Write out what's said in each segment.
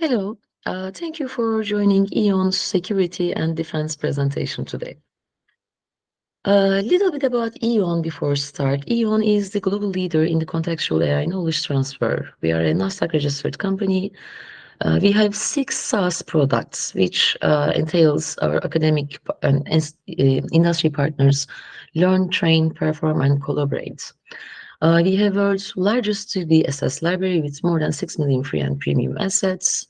Hello, thank you for joining E.ON's Security and Defense presentation today. A little bit about E.ON before start. E.ON is the global leader in the contextual AI knowledge transfer. We are a Nasdaq-registered company. We have 6 SaaS products, which entails our academic and industry partners learn, train, perform, and collaborate. We have world's largest 3D SS library with more than 6 million free and premium assets.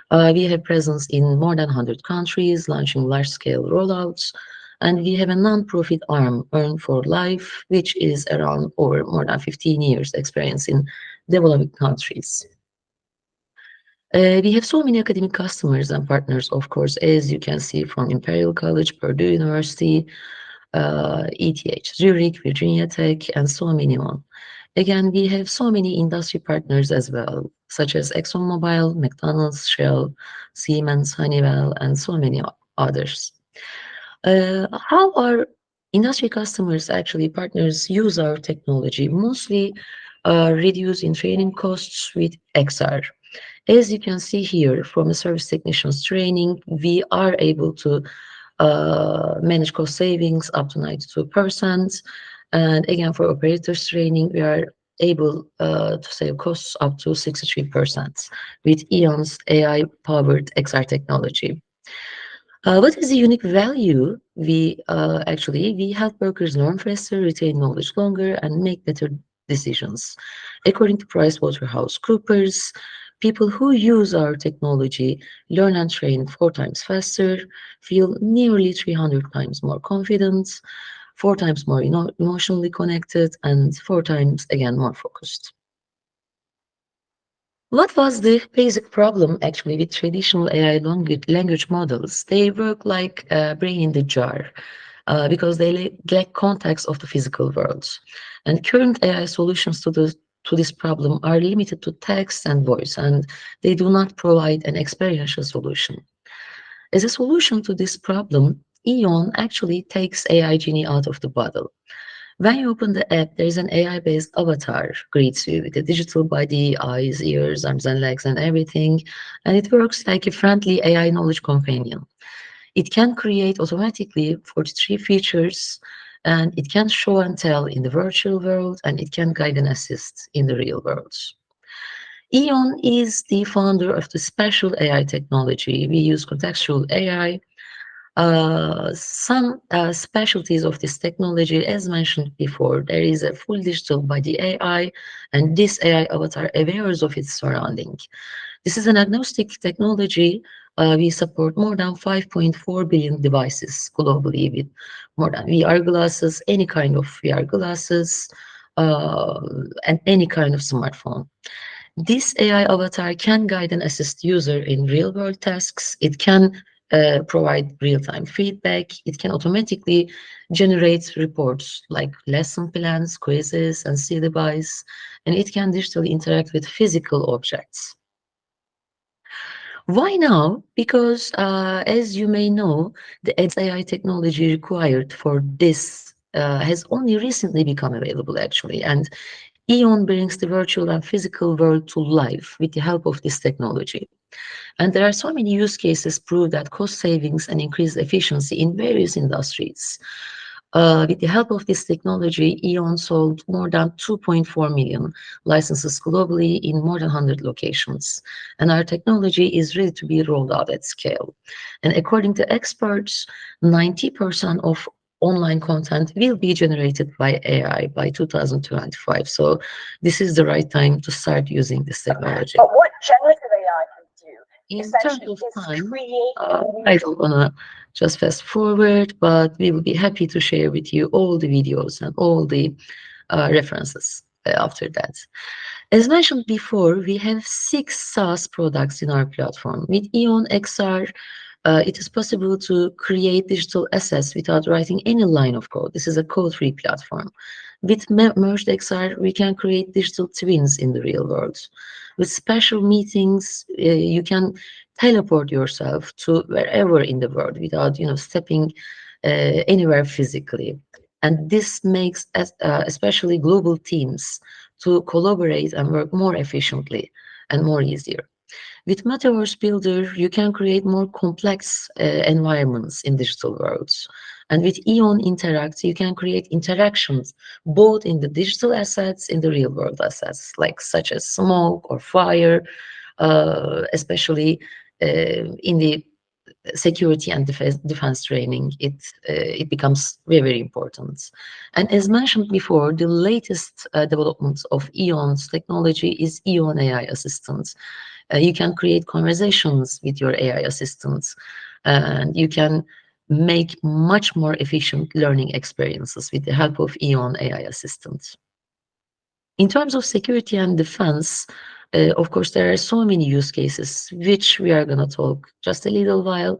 We have presence in more than 100 countries, launching large-scale rollouts, and we have a non-profit arm, Earn for Life, which is around over more than 15 years experience in developing countries. We have so many academic customers and partners, of course, as you can see from Imperial College, Purdue University, ETH, Zurich, Virginia Tech, and so many more. Again, we have so many industry partners as well, such as ExxonMobil, McDonald's, Shell, Siemens, Honeywell, and so many others. How our industry customers, actually partners, use our technology? Mostly reduce in training costs with XR. As you can see here, from a service technician's training, we are able to manage cost savings up to 92%. And again, for operators training, we are able to save costs up to 63% with E.ON's AI-powered XR technology. What is the unique value? We help workers learn faster, retain knowledge longer, and make better decisions. According to PricewaterhouseCoopers, people who use our technology learn and train 4 times faster, feel nearly 300 times more confident, 4 times more emotionally connected, and 4 times again more focused. What was the basic problem actually with traditional AI language models? They work like a brain in the jar because they lack context of the physical world. And current AI solutions to this problem are limited to text and voice, and they do not provide an experiential solution. As a solution to this problem, E.ON actually takes AI Genie out of the bottle. When you open the app, there is an AI-based avatar greets you with a digital body, eyes, ears, arms and legs, and everything. And it works like a friendly AI knowledge companion. It can create automatically 43 features, and it can show and tell in the virtual world, and it can guide and assist in the real world. E.ON is the founder of the Spatial AI technology. We use contextual AI. Some specialties of this technology, as mentioned before, there is a full digital body AI, and this AI avatar aware of its surrounding. This is an agnostic technology. We support more than 5.4 billion devices globally with more than VR glasses, any kind of VR glasses, and any kind of smartphone. This AI avatar can guide and assist user in real-world tasks. It can provide real-time feedback. It can automatically generate reports like lesson plans, quizzes, and syllabi, and it can digitally interact with physical objects. Why now? Because as you may know, the AI technology required for this has only recently become available actually, and E.ON brings the virtual and physical world to life with the help of this technology. And there are so many use cases prove that cost savings and increased efficiency in various industries. With the help of this technology, E.ON sold more than 2.4 million licenses globally in more than 100 locations. And our technology is ready to be rolled out at scale. And according to experts, 90% of online content will be generated by AI by 2025. So this is the right time to start using this technology. But what generative AI can do In terms essentially of is time, create I don't wanna just fast forward, but we will be happy to share with you all the videos and all the references after that. As mentioned before, we have 6 SaaS products in our platform. With E.ON XR, it is possible to create digital assets without writing any line of code. This is a code-free platform. With Merged XR, we can create digital twins in the real world. With special meetings, you can teleport yourself to wherever in the world without, stepping anywhere physically. And this makes especially global teams to collaborate and work more efficiently and more easier. With Metaverse Builder, you can create more complex environments in digital worlds. And with Eon Interact, you can create interactions both in the digital assets, in the real world assets, like such as smoke or fire, especially in the security and defense training, it becomes very, very important. And as mentioned before, the latest development of Eon's technology is Eon AI Assistant. You can create conversations with your AI assistants, and you can make much more efficient learning experiences with the help of Eon AI Assistant. In terms of security and defense, of course, there are so many use cases, which we are going to talk just a little while,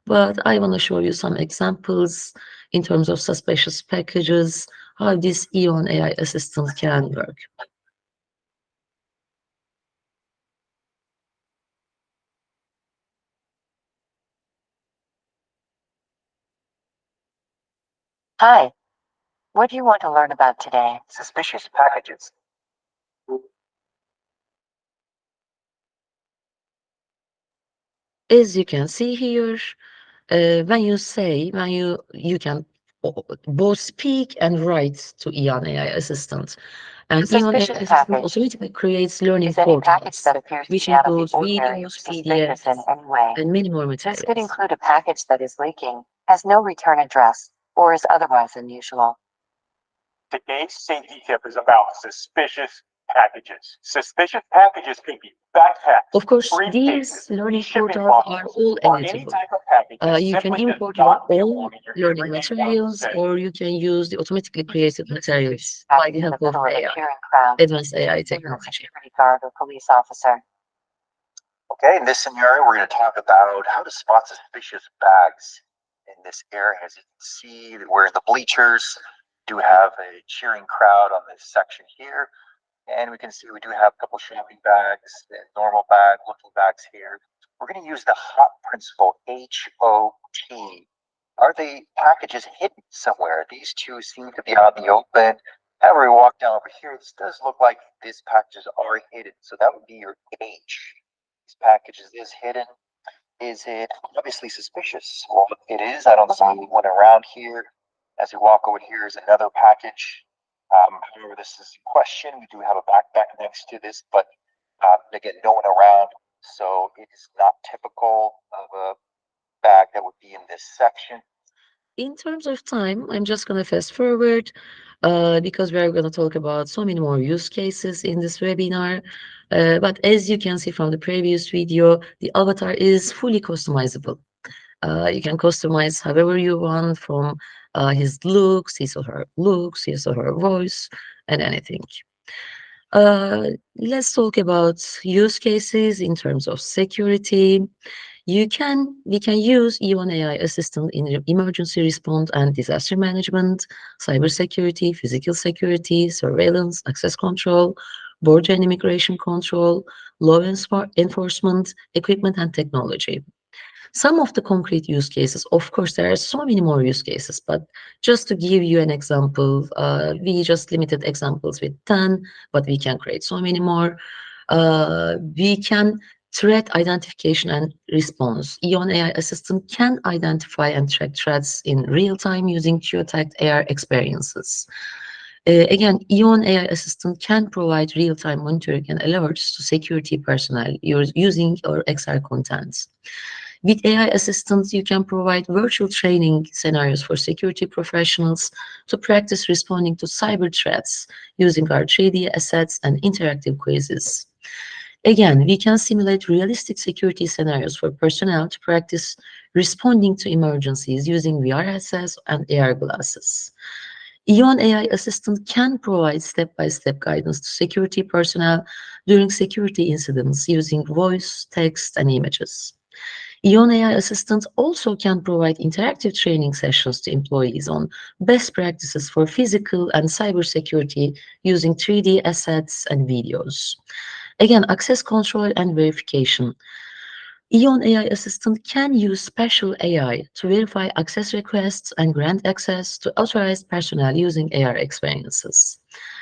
but I want to show you some examples in terms of suspicious packages, how this Eon AI assistant can work. Hi, what do you want to learn about today? Suspicious packages. As you can see here, when you can both speak and write to Eon AI Assistant. And Eon AI Suspicious Assistant package automatically creates learning is any package portals, that appears to which be out of the includes ordinary or videos, suspicious in PDFs, any way. and many more This could materials. include a package that is leaking, has no return address, or is otherwise unusual. Today's safety tip is about suspicious packages. Suspicious packages can be backpacks, Of course, briefcases, these learning shipping portals are boxes, all or any eligible. type of package that You can simply does import your not own belong in your learning everyday life materials, setting. or you can use the automatically created materials Out by the in the help of middle of a AI, cheering crowd, advanced AI maybe a technology. security guard or police officer. Okay, in this scenario, we're going to talk about how to spot suspicious bags in this area. As you can see, we're in the bleachers, do have a cheering crowd on this section here. And we can see we do have a couple shopping bags, and normal bag, looking bags here. We're going to use the HOT principle, HOT. Are the packages hidden somewhere? These two seem to be out in the open. However, we walk down over here, this does look like these packages are hidden. So that would be your H. These packages is hidden. Is it obviously suspicious? Well, it is. I don't see anyone around here. As we walk over here is another package. However, this is a question. We do have a backpack next to this, but again, no one around. So it is not typical of a bag that would be in this section. In terms of time, I'm just going to fast forward because we're going to talk about so many more use cases in this webinar. But as you can see from the previous video, the avatar is fully customizable. You can customize however you want, from his looks, his or her looks, his or her voice, and anything. Let's talk about use cases in terms of security. We can use Eon AI Assistant in emergency response and disaster management, cybersecurity, physical security, surveillance, access control, border and immigration control, enforcement, equipment, and technology. Some of the concrete use cases, of course, there are so many more use cases, but just to give you an example, we just limited examples with 10, but we can create so many more. We can threat identification and response. Eon AI Assistant can identify and track threats in real time using geotagged AR experiences. Again, Eon AI Assistant can provide real-time monitoring and alerts to security personnel using our XR contents. With AI assistants, you can provide virtual training scenarios for security professionals to practice responding to cyber threats using our 3D assets and interactive quizzes. Again, we can simulate realistic security scenarios for personnel to practice responding to emergencies using VR headsets and AR glasses. Eon AI Assistant can provide step-by-step guidance to security personnel during security incidents using voice, text, and images. Eon AI Assistant also can provide interactive training sessions to employees on best practices for physical and cybersecurity using 3D assets and videos. Again, access control and verification. Eon AI Assistant can use Spatial AI to verify access requests and grant access to authorized personnel using AR experiences.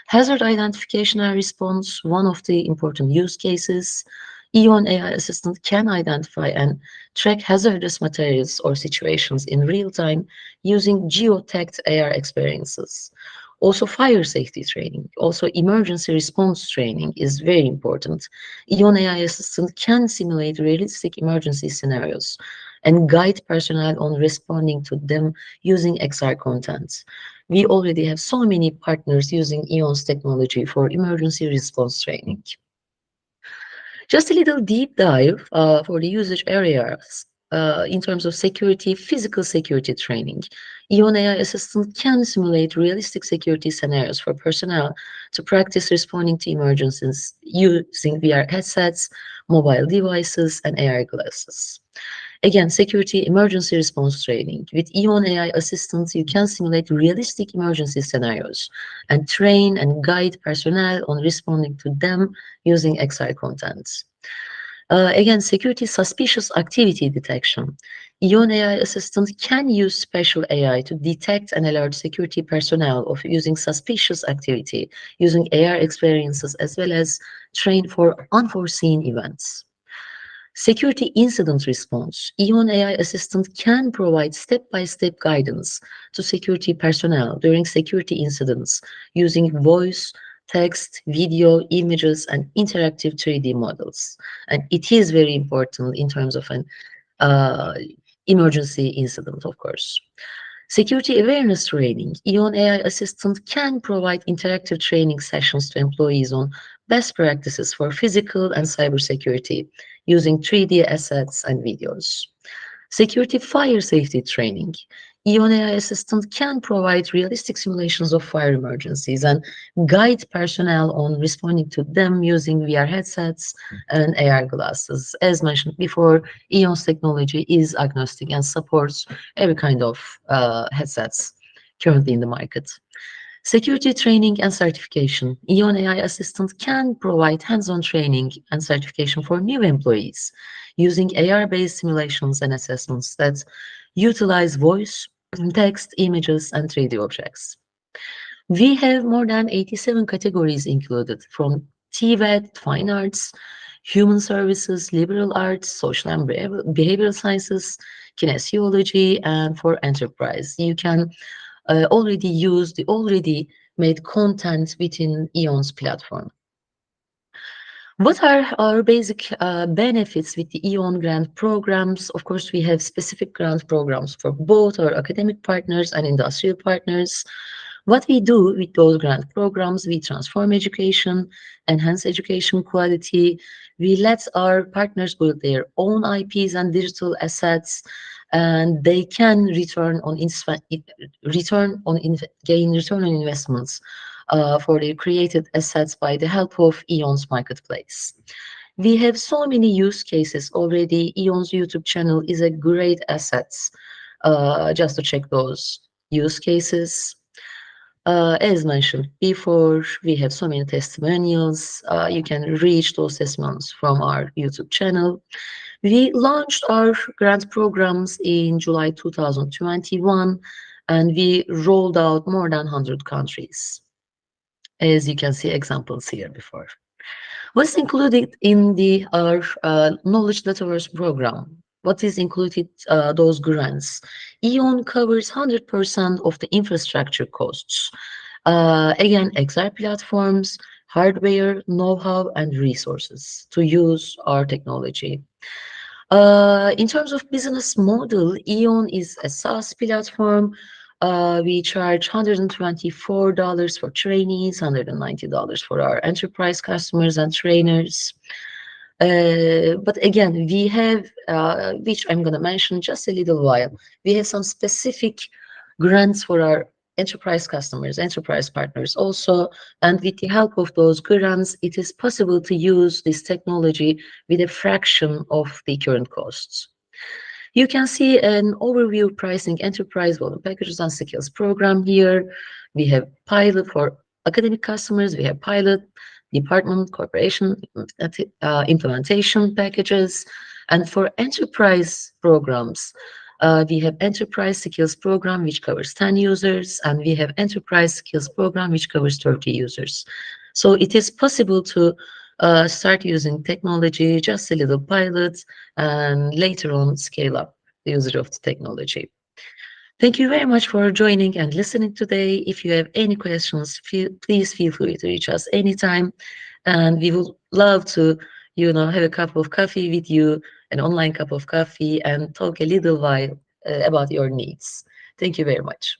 Hazard identification and response, one of the important use cases. EON AI Assistant can identify and track hazardous materials or situations in real time using geotagged AR experiences. Also, fire safety training, also emergency response training is very important. EON AI Assistant can simulate realistic emergency scenarios and guide personnel on responding to them using XR content. We already have so many partners using EON's technology for emergency response training. Just a little deep dive for the usage areas in terms of security, physical security training. EON AI Assistant can simulate realistic security scenarios for personnel to practice responding to emergencies using VR headsets, mobile devices, and AR glasses. Again, security emergency response training. With EON AI Assistants, you can simulate realistic emergency scenarios and train and guide personnel on responding to them using XR contents. Again, security suspicious activity detection. EON AI Assistant can use spatial AI to detect and alert security personnel of using suspicious activity, using AR experiences, as well as train for unforeseen events. Security incident response. EON AI Assistant can provide step-by-step guidance to security personnel during security incidents using voice, text, video, images, and interactive 3D models. And it is very important in terms of an uh, emergency incident, of course. Security awareness training. EON AI Assistant can provide interactive training sessions to employees on best practices for physical and cybersecurity using 3D assets and videos. Security fire safety training. EON AI Assistant can provide realistic simulations of fire emergencies and guide personnel on responding to them using VR headsets and AR glasses. As mentioned before, EON's technology is agnostic and supports every kind of headsets currently in the market. Security training and certification. EON AI Assistant can provide hands-on training and certification for new employees using AR-based simulations and assessments that utilize voice, text, images, and 3D objects. We have more than 87 categories included, from TVET, fine arts, human services, liberal arts, social and behavioral sciences, kinesiology, and for enterprise. You can already use the already made content within EON's platform. What are our basic benefits with the EON grant programs? Of course, we have specific grant programs for both our academic partners and industrial partners. What we do with those grant programs, we transform education, enhance education quality, we let our partners build their own IPs and digital assets, and they can gain return on investments for their created assets by the help of EON's marketplace. We have so many use cases already. EON's YouTube channel is a great asset just to check those use cases. As mentioned before, we have so many testimonials. You can reach those testimonials from our YouTube channel. We launched our grant programs in July 2021, and we rolled out more than 100 countries, as you can see examples here before. What's included in our Knowledge Dataverse program? What is included those grants? EON covers 100% of the infrastructure costs. Again, XR platforms, hardware, know-how, and resources to use our technology. In terms of business model, EON is a SaaS platform. We charge $124 for trainees, $190 for our enterprise customers and trainers. But again, we have, which I'm going to mention just a little while, we have some specific grants for our enterprise customers, enterprise partners also, and with the help of those grants, it is possible to use this technology with a fraction of the current costs. You can see an overview pricing enterprise volume packages and skills program here. We have pilot for academic customers, we have pilot, department, corporation, implementation packages, and for enterprise programs, we have enterprise skills program which covers 10 users, and we have enterprise skills program which covers 30 users. So it is possible to start using technology, just a little pilot, and later on scale up the usage of the technology. Thank you very much for joining and listening today. If you have any questions, please feel free to reach us anytime. And we would love to, have a cup of coffee with you, an online cup of coffee, and talk a little while about your needs. Thank you very much.